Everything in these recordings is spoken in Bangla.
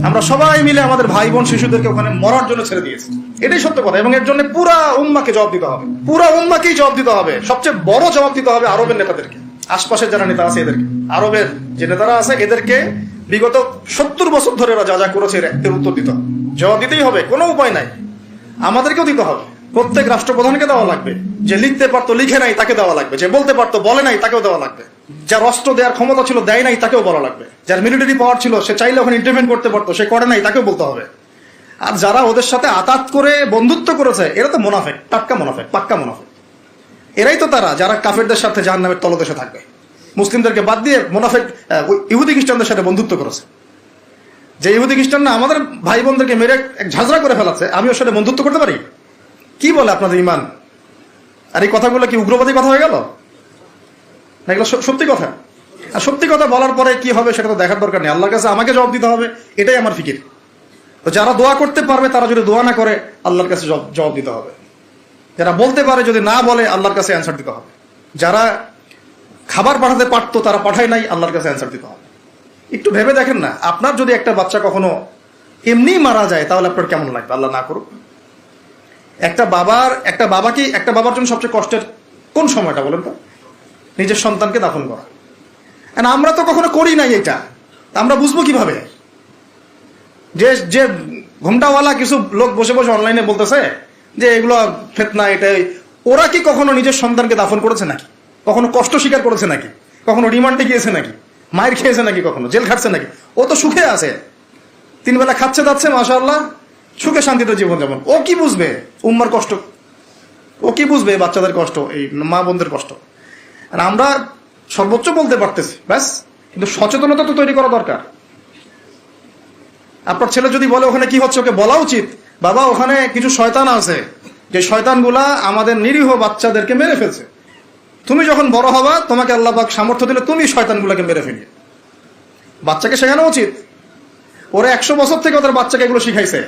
আমরা সবাই মিলে আমাদের ভাই বোন শিশুদেরকে ওখানে মরার জন্য ছেড়ে দিয়েছি, এটাই সত্য কথা। এবং এর জন্য পুরা উম্মাকে জবাব দিতে হবে, পুরা উম্মাকেই জবাব দিতে হবে। সবচেয়ে বড় জবাব দিতে হবে আরবের নেতাদেরকে, আশপাশের যারা নেতা আছে এদেরকে, আরবের যে নেতারা আছে এদেরকে বিগত 70 বছর ধরে এরা যা যা করেছে এর উত্তর দিতে হবে, জবাব দিতেই হবে, কোনো উপায় নাই। আমাদেরকেও দিতে হবে, প্রত্যেক রাষ্ট্রপ্রধানকে দেওয়া লাগবে, যে লিখতে পারতো লিখে নাই তাকে দেওয়া লাগবে, যে বলতে পারতো বলে নাই তাকেও দেওয়া লাগবে, যার অস্ত্র দেওয়ার ক্ষমতা ছিল দেয় নাই তাকেও বলা লাগবে, যার মিলিটারি পাওয়ার ছিল সে চাইলে ওখানে ইন্টারভেন করতে পারতো সে করে নাই তাকেও বলতে হবে। আর যারা ওদের সাথে আতাত করে বন্ধুত্ব করেছে এরা তো মুনাফিক, টাটকা মুনাফিক, পাক্কা মুনাফিক। এরাই তো তারা যারা কাফেরদের সাথে জাহান্নামের তলদেশে থাকবে, মুসলিমদেরকে বাদ দিয়ে মুনাফিক ইহুদি খ্রিস্টানদের সাথে বন্ধুত্ব করেছে। যে ইহুদি খ্রিস্টান না আমাদের ভাই বোনদেরকে মেরে এক ঝাঁঝরা করে ফেলাচ্ছে, আমি ওর সাথে বন্ধুত্ব করতে পারি? কি বলে আপনাদের ইমান? আর এই কথাগুলো কি উগ্রবাদী কথা হয়ে গেল? না, এগুলো সত্যি কথা। আর সত্যি কথা বলার পরে কি হবে সেটা তো দেখার দরকার নেই, আল্লাহর কাছে আমাকে জবাব দিতে হবে, এটাই আমার ফিকির। তো যারা দোয়া করতে পারবে তারা যদি দোয়া না করে আল্লাহর কাছে জবাব দিতে হবে, যারা বলতে পারে যদি না বলে আল্লাহর কাছে অ্যান্সার দিতে হবে, যারা খাবার পাঠাতে পারতো তারা পাঠায় নাই আল্লাহর কাছে অ্যান্সার দিতে হবে। একটু ভেবে দেখেন না, আপনার যদি একটা বাচ্চা কখনো এমনি মারা যায় তাহলে আপনার কেমন লাগবে? আল্লাহ না করুক। একটা বাবার জন্য সবচেয়ে কষ্টের কোন সময়টা বলেন তো? নিজের সন্তানকে দাফন করা। আমরা তো কখনো করি নাই এটা, আমরা বুঝবো কিভাবে? যে ঘুমটাওয়ালা কিছু লোক বসে বসে অনলাইনে বলতেছে যে এগুলো ফিতনা, এটাই, ওরা কি কখনো নিজের সন্তানকে দাফন করেছে নাকি? কখনো কষ্ট স্বীকার করেছে নাকি? কখনো রিমান্ডে গিয়েছে নাকি? মায়ের খেয়েছে নাকি? কখনো জেল খাটছে নাকি? ও তো সুখে আছে, 3 বেলা খাচ্ছে যাচ্ছে, মাশাআল্লাহ, সুখে শান্তিতে জীবন যাপন। ও কি বুঝবে উম্মার কষ্ট? ও কি বুঝবে বাচ্চাদের কষ্ট, এই মা বোনদের কষ্ট? আর আমরা সর্বোচ্চ বলতে পারতেছি ব্যাস, কিন্তু সচেতনতা তো তৈরি করা দরকার। আপনার ছেলে যদি বলে ওখানে কি হচ্ছে, ওকে বলা উচিত, বাবা ওখানে কিছু শয়তান আছে, যে শয়তানগুলা আমাদের নিরীহ বাচ্চাদেরকে মেরে ফেলছে। তুমি যখন বড় হবা তোমাকে আল্লাহ পাক সামর্থ্য দিলে তুমি শয়তানগুলোকে মেরে ফেলিয়ে। বাচ্চাকে শেখানো উচিত। ওরা 100 বছর থেকে ওদের বাচ্চাকে এগুলো শিখাইছে,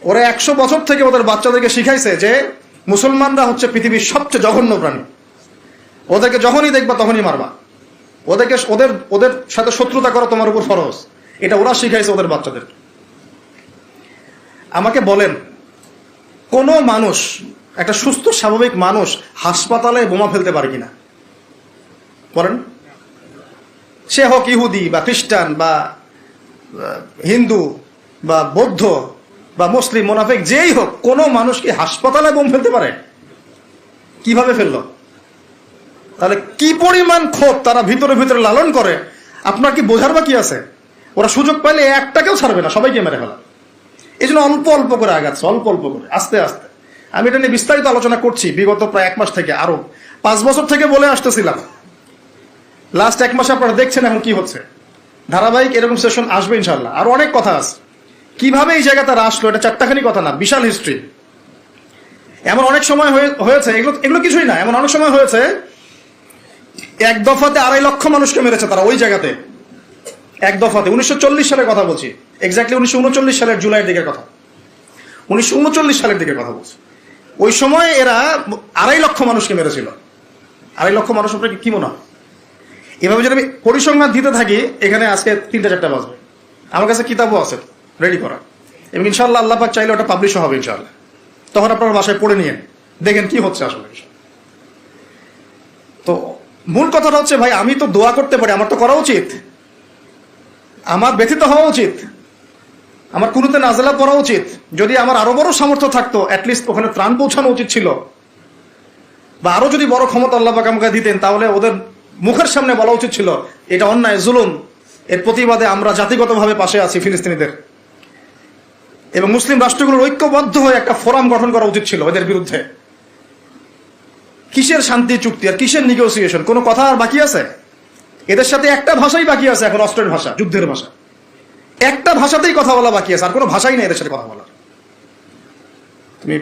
ওরা 100 বছর থেকে ওদের বাচ্চাদেরকে শিখাইছে যে মুসলমানরা হচ্ছে পৃথিবীর সবচেয়ে জঘন্য প্রাণী। ওদেরকে যখনই দেখবা তখনই মারবা, ওদের সাথে শত্রুতা করা তোমার উপর ফরজ। এটা ওরা শিখাইছে ওদের বাচ্চাদের। আমাকে বলেন, কোন মানুষ, একটা সুস্থ স্বাভাবিক মানুষ হাসপাতালে বোমা ফেলতে পারে কিনা বলেন? সে হোক ইহুদি বা খ্রিস্টান বা হিন্দু বা বৌদ্ধ বা মুসলিম, মুনাফিক, যেই হোক, কোন মানুষ কি হাসপাতালে বোম ফেলতে পারে? কিভাবে ফেললো? তাহলে কি পরিমাণ ক্ষোভ তারা ভিতরে ভিতরে লালন করে, আপনার কি বোঝার বাকি আছে? ওরা সুযোগ পাইলে একটাকেও ছাড়বে না, সবাইকে মেরে ফেলা। এই জন্য অল্প অল্প করে আগাচ্ছে, অল্প অল্প করে, আস্তে আস্তে। আমি এটা নিয়ে বিস্তারিত আলোচনা করছি বিগত প্রায় 1 মাস থেকে, আরো 5 বছর থেকে বলে আসতেছিলাম। লাস্ট 1 মাসে আপনারা দেখছেন এখন কি হচ্ছে। ধারাবাহিক এরকম সেশন আসবে ইনশাল্লাহ। আরো অনেক কথা আছে, কিভাবে এই জায়গাতে তারা আসলো, এটা 4টাখানি কথা না, বিশাল হিস্ট্রি। এমন অনেক সময় হয়েছে, এগুলো কিছুই না, এমন অনেক সময় হয়েছে 1 দফাতে 2.5 লক্ষ মানুষকে মেরেছে তারা ওই জায়গাতে, 1 দফাতে। 1940 সালের কথা বলছি, এক্স্যাক্টলি 1939 সালের জুলাইয়ের দিকের কথা, 1939 সালের দিকের কথা বলছি। ওই সময় এরা 2.5 লক্ষ মানুষকে মেরেছিল। 2.5 লক্ষ মানুষ আপনাকে কি মনে হয়? এভাবে যদি আমি পরিসংখ্যান দিতে থাকি এখানে আজকে 3টা-4টা বাজবে। আমার কাছে কিতাবও আছে রেডি করা, এবং ইনশাল্লাহ আল্লাহ পাক চাইলে ওটা পাবলিশও হবে ইনশাল্লাহ। তখন আপনার বাসায় পড়ে নিয়ে দেখেন কি হচ্ছে আসলে। তো মূল কথাটা হচ্ছে, ভাই আমি তো দোয়া করতে পারি, আমার তো করা উচিত, আমার ব্যথিত হওয়া উচিত, আমার কুনুতে নাজেলা পড়া উচিত। যদি আমার আরো বড় সামর্থ্য থাকতো অ্যাটলিস্ট ওখানে ত্রাণ পৌঁছানো উচিত ছিল, বা আরো যদি বড় ক্ষমতা আল্লাহ পাক আমাকে দিতেন তাহলে ওদের মুখের সামনে বলা উচিত ছিল এটা অন্যায়, জুলুম, এর প্রতিবাদে আমরা জাতিগতভাবে পাশে আছি ফিলিস্তিনিদের, এবং মুসলিম রাষ্ট্রগুলোর ঐক্যবদ্ধ হয়ে একটা ফোরাম গঠন করা উচিত ছিল এদের বিরুদ্ধে। কিসের শান্তি চুক্তি আর কিসের নেগোসিয়েশন? কোনো কথা আর বাকি আছে? এদের সাথে একটা ভাষাই বাকি আছে এখন, অস্ত্রের ভাষা, যুদ্ধের ভাষা। একটা ভাষাতেই কথা বলা বাকি আছে, আর কোনো ভাষাই নেই এদের সাথে কথা বলার। তুমি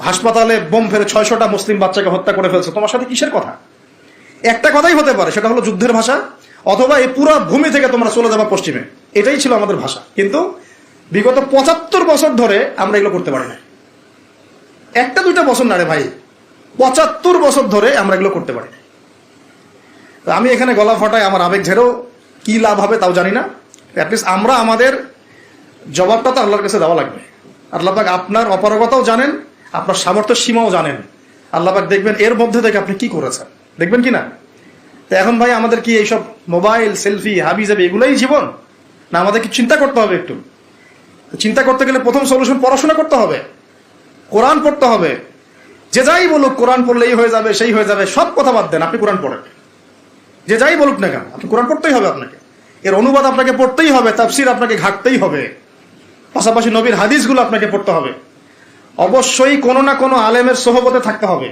হাসপাতালে বোম ফেলে 600টা মুসলিম বাচ্চাকে হত্যা করে ফেলছো, তোমার সাথে কিসের কথা? একটা কথাই হতে পারে, সেটা হলো যুদ্ধের ভাষা, অথবা এই পুরো ভূমি থেকে তোমরা চলে যাবা পশ্চিমে। এটাই ছিল আমাদের ভাষা। কিন্তু বিগত 75 বছর ধরে আমরা এগুলো করতে পারি না। 1-2টা বছর না রে ভাই, 75 বছর ধরে আমরা এগুলো করতে পারি না। আমি এখানে গলা ফাটাই, আমার আবেগ ঝেড়েও কি লাভ হবে তাও জানি না। অ্যাটলিস্ট আমরা আমাদের জবাবটা তো আল্লাহর কাছে দেওয়া লাগবে। আল্লাহ পাক আপনার অপারগতাও জানেন, আপনার সামর্থ্যের সীমাও জানেন। আল্লাহ পাক দেখবেন এর মধ্যে থেকে আপনি কি করেছেন, দেখবেন কি না? তো এখন ভাই আমাদের কি এইসব মোবাইল, সেলফি, হাবি জাবি এগুলোই জীবন? না আমাদের কি চিন্তা করতে হবে? একটু চিন্তা করতে গেলে প্রথম সলিউশন পড়াশোনা করতে হবে, কোরআন পড়তে হবে। যে যাই বলুক কোরআন পড়লেই হয়ে যাবে, সেই হয়ে যাবে, সব কথা বাদ দেন, আপনি কোরআন পড়েন। যে যাই বলুক না কেন, আপনি কোরআন পড়তেই হবে, আপনাকে এর অনুবাদ আপনাকে পড়তেই হবে, তাফসীর আপনাকে ঘাটতেই হবে, পাশাপাশি নবীর হাদিসগুলো আপনাকে পড়তে হবে। অবশ্যই কোনো না কোনো আলেমের সোহবতে থাকতে হবে।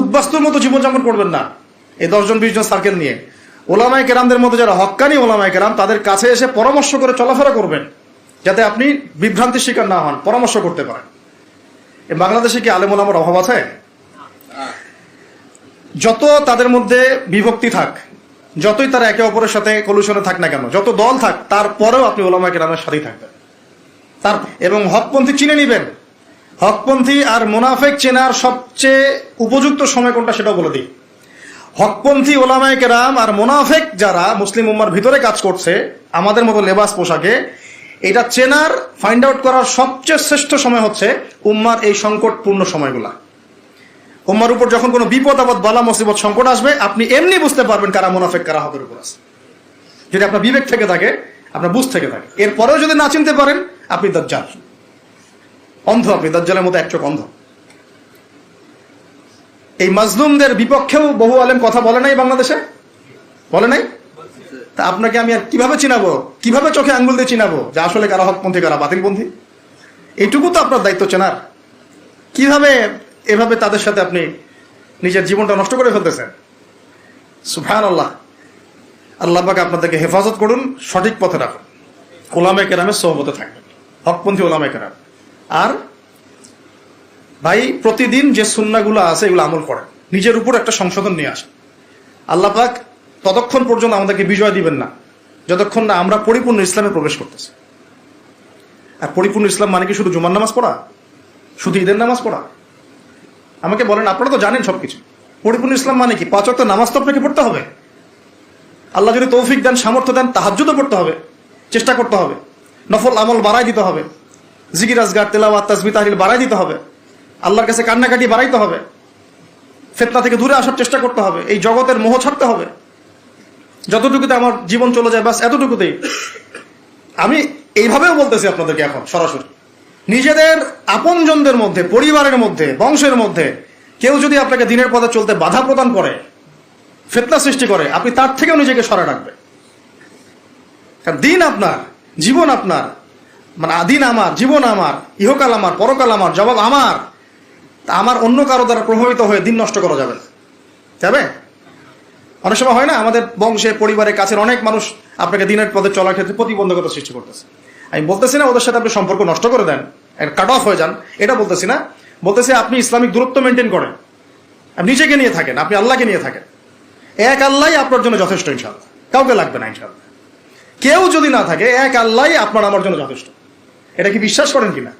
উদ্বাস্তুর মতো জীবনযাপন করবেন না এই 10 জন 20 জন সার্কেল নিয়ে। ওলামায়ে কেরামদের মধ্যে যারা হক্কানি ওলামায়ে কেরাম, তাদের কাছে এসে পরামর্শ করে চলাফেরা করবেন, যাতে আপনি বিভ্রান্তির শিকার না হন, পরামর্শ করতে পারেন। বাংলাদেশে কি আলেম ওলামার অভাব আছে? যত তাদের মধ্যে বিভক্তি থাক, যতই তারা একে অপরের সাথে কলুশনে থাক না কেন, যত দল থাক, তারপরেও আপনি ওলামায়ে কেরামের সাথেই থাকবেন। এবং হকপন্থী চিনে নিবেন। হকপন্থী আর মুনাফিক চেনার সবচেয়ে উপযুক্ত সময় কোনটা সেটাও বলে দিই। হকপন্থী ওলামায়ে কেরাম আর মুনাফিক যারা মুসলিম উম্মার ভিতরে কাজ করছে আমাদের মতো লেবাস পোশাকে, এটা চেনার, ফাইন্ড আউট করার সবচেয়ে শ্রেষ্ঠ সময় হচ্ছে উম্মার এই সংকটপূর্ণ সময়গুলা। উম্মার উপর যখন কোনো বিপদ আপদ, বালা মুসিবত, সংকট আসবে, আপনি এমনি বুঝতে পারবেন কারা মুনাফিক কারা হকের উপর আছে, যদি আপনার বিবেক থেকে থাকে, আপনার বুঝ থেকে থাকে। এরপরেও যদি না চিনতে পারেন, আপনি দাজ্জাল, অন্ধ, আপনি দাজ্জালের মতো এক চোখ অন্ধ। এই মাজলুমদের বিপক্ষেও বহু আলেম কথা বলে নাই, বাংলাদেশে বলে নাই। তা আপনাকে আমি আর কিভাবে চিনাবো, কিভাবে চোখে আঙ্গুল দিয়ে চিনাবো যে আসলে কারা হকপন্থী কারা বাতিলপন্থী? এইটুকু তো আপনার দায়িত্ব চেনার। কিভাবে এভাবে তাদের সাথে আপনি নিজের জীবনটা নষ্ট করে ফেলতেছেন? সুবহানাল্লাহ। আল্লাহ পাক আপনাদেরকে হেফাজত করুন, সঠিক পথে রাখুন, ওলামায়ে কেরামের সোহবতে থাকবেন, হকপন্থী ওলামায়ে কেরাম। আর ভাই প্রতিদিন যে সুন্নাহগুলো আছে এগুলো আমল করেন, নিজের উপর একটা সংশোধন নিয়ে আসেন। আল্লাহ পাক ততক্ষণ পর্যন্ত আমাদেরকে বিজয় দিবেন না যতক্ষণ না আমরা পরিপূর্ণ ইসলামে প্রবেশ করতেছি। আর পরিপূর্ণ ইসলাম মানে কি শুধু জুমার নামাজ পড়া, শুধু ঈদের নামাজ পড়া? আমাকে বলেন, আপনারা তো জানেন সবকিছু। পরিপূর্ণ ইসলাম মানে কি? 5 ওয়াক্ত নামাজ তো আপনাকে পড়তে হবে। আল্লাহ যদি তৌফিক দেন, সামর্থ্য দেন, তাহাজ্জুদও পড়তে হবে, চেষ্টা করতে হবে, নফল আমল বাড়াই দিতে হবে, জিকির আজগার, তেলাওয়াত, তাসবিহ, তাহলিল বাড়াই দিতে হবে, আল্লাহর কাছে কান্নাকাটি বাড়াইতে হবে, ফিতনা থেকে দূরে আসার চেষ্টা করতে হবে, এই জগতের মোহ ছাড়তে হবে। যতটুকুতে আমার জীবন চলে যায় বাস এতটুকুতেই। আমি এইভাবেও বলতেছি আপনাদেরকে এখন সরাসরি, নিজেদের আপনজনদের মধ্যে, পরিবারের মধ্যে, বংশের মধ্যে কেউ যদি আপনাকে দিনের পথে চলতে বাধা প্রদান করে, ফিতনা সৃষ্টি করে, আপনি তার থেকেও নিজেকে সরা রাখবেন। কারণ দিন আপনার, জীবন আপনার, মানে দিন আমার, জীবন আমার, ইহকাল আমার, পরকাল আমার, জবাব আমার। তা আমার অন্য কারো দ্বারা প্রভাবিত হয়ে দিন নষ্ট করা যাবে না, যাবে? অনেক সময় হয় না, আমাদের বংশে, পরিবারের কাছের অনেক মানুষ আপনাকে দিনের পথে চলার ক্ষেত্রে প্রতিবন্ধকতা সৃষ্টি করতেছে। আমি বলতেছি না ওদের সাথে আপনি সম্পর্ক নষ্ট করে দেন, কাট অফ হয়ে যান, এটা বলতেছি না। বলতেছি আপনি ইসলামিক দূরত্ব মেনটেন করেন, আপনি নিজেকে নিয়ে থাকেন, আপনি আল্লাহকে নিয়ে থাকেন। এক আল্লাহই আপনার জন্য যথেষ্ট, ইনশাআল্লাহ। কাউকে লাগবে না, ইনশাআল্লাহ। কেউ যদি না থাকে, এক আল্লাহই আপনার আমার জন্য যথেষ্ট। এটা কি বিশ্বাস করেন কিনা?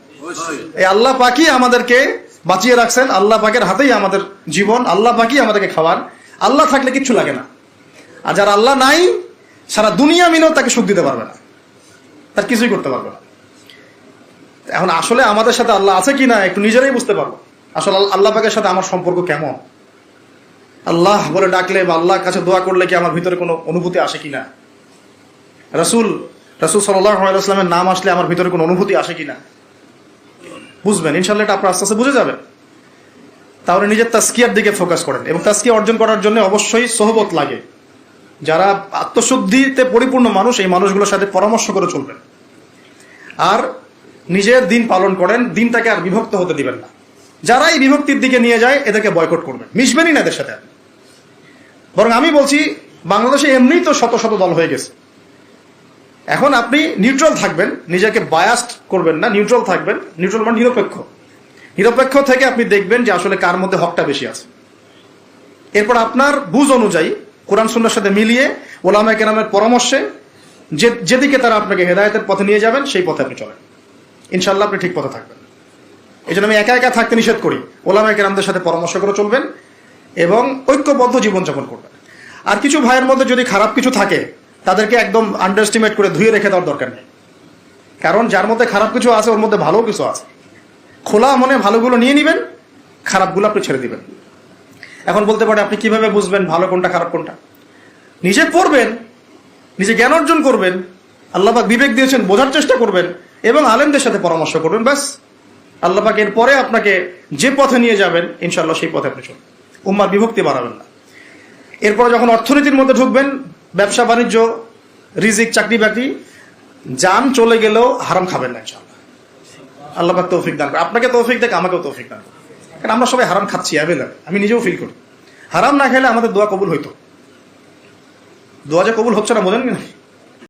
এই আল্লাহ পাকই আমাদেরকে বাঁচিয়ে রাখছেন, আল্লাহ পাকের হাতেই আমাদের জীবন, আল্লাহ পাকই আমাদেরকে খাওয়ান। আল্লাহ থাকলে কিচ্ছু লাগে না। আর যারা আল্লাহ নাই, সারা দুনিয়া মিলেও তাকে সুখ দিতে পারবে না, তার কিছুই করতে পারবে না। এখন আসলে আমাদের সাথে আল্লাহ আছে কিনা একটু নিজেরাই বুঝতে পারবো। আসলে আল্লাহ পাকের সাথে আমার সম্পর্ক কেমন? আল্লাহ বলে ডাকলে বা আল্লাহর কাছে দোয়া করলে কি আমার ভিতরে কোনো অনুভূতি আসে কিনা? রাসূল সাল্লাল্লাহু আলাইহি ওয়াসাল্লামের নাম আসলে আমার ভিতরে কোনো অনুভূতি আসে কিনা বুঝবেন। ইনশাআল্লাহ এটা আপনার আস্তে আস্তে বুঝে যাবে। তাহলে নিজের তাজকিয়ার দিকে ফোকাস করেন, এবং তাজকিয়া অর্জন করার জন্য অবশ্যই সোহবত লাগে। যারা আত্মশুদ্ধিতে পরিপূর্ণ মানুষ, এই মানুষগুলোর সাথে পরামর্শ করে চলবেন। আর নিজের দিন পালন করেন, দিনটাকে আর বিভক্ত হতে দিবেন না। যারা এই বিভক্তির দিকে নিয়ে যায় এদেরকে বয়কট করবেন, মিশবেনই না এদের সাথে। বরং আমি বলছি, বাংলাদেশে এমনিই তো শত শত দল হয়ে গেছে। এখন আপনি নিউট্রাল থাকবেন, নিজেকে বায়াসড করবেন না, নিউট্রাল থাকবেন। নিউট্রাল মানে নিরপেক্ষ। নিরপেক্ষ থেকে আপনি দেখবেন যে আসলে কার মধ্যে হকটা বেশি আছে। এরপর আপনার বুঝ অনুযায়ী কোরআন সুন্নাহর সাথে মিলিয়ে ওলামায়ে কেরামের পরামর্শে যেদিকে তারা আপনাকে হেদায়েতের পথে নিয়ে যাবেন সেই পথে আপনি চলেন। ইনশাআল্লাহ আপনি ঠিক পথে থাকবেন। এই জন্য আমি একা একা থাকতে নিষেধ করি। ওলামায়ে কেরামদের সাথে পরামর্শ করে চলবেন এবং ঐক্যবদ্ধ জীবনযাপন করবেন। আর কিছু ভাইয়ের মধ্যে যদি খারাপ কিছু থাকে, তাদেরকে একদম আন্ডার এস্টিমেট করে ধুয়ে রেখে দেওয়ার দরকার নেই। কারণ যার মধ্যে খারাপ কিছু আছে ওর মধ্যে ভালো কিছু আছে। খোলা মনে ভালোগুলো নিয়ে নিবেন, খারাপগুলো আপনি ছেড়ে দিবেন। এখন বলতে পারে আপনি কিভাবে বুঝবেন ভালো কোনটা খারাপ কোনটা? নিজে পড়বেন, নিজে জ্ঞান অর্জন করবেন, আল্লাহ পাক বিবেক দিয়েছেন, বোঝার চেষ্টা করবেন এবং আলেমদের সাথে পরামর্শ করবেন। ব্যাস, আল্লাহ পাক এরপরে আপনাকে যে পথে নিয়ে যাবেন ইনশাআল্লাহ সেই পথে আপনি চলবেন। উম্মার বিভক্তি বাড়াবেন না। এরপরে যখন অর্থনীতির মধ্যে ঢুকবেন, ব্যবসা বাণিজ্য, রিজিক, চাকরি বাকরি, জান চলে গেলেও হারাম খাবেন না ইনশাআল্লাহ। আল্লাহ পাক তৌফিক দান করে, আপনাকে তৌফিক দেখ, আমাকেও তৌফিক দান করে। কারণ আমরা সবাই হারাম খাচ্ছি অ্যাভেলেবল, আমি নিজেও ফিল করি। হারাম না খেলে আমাদের দোয়া কবুল হইতো। দোয়া যে কবুল হচ্ছে না বোঝেন কি না?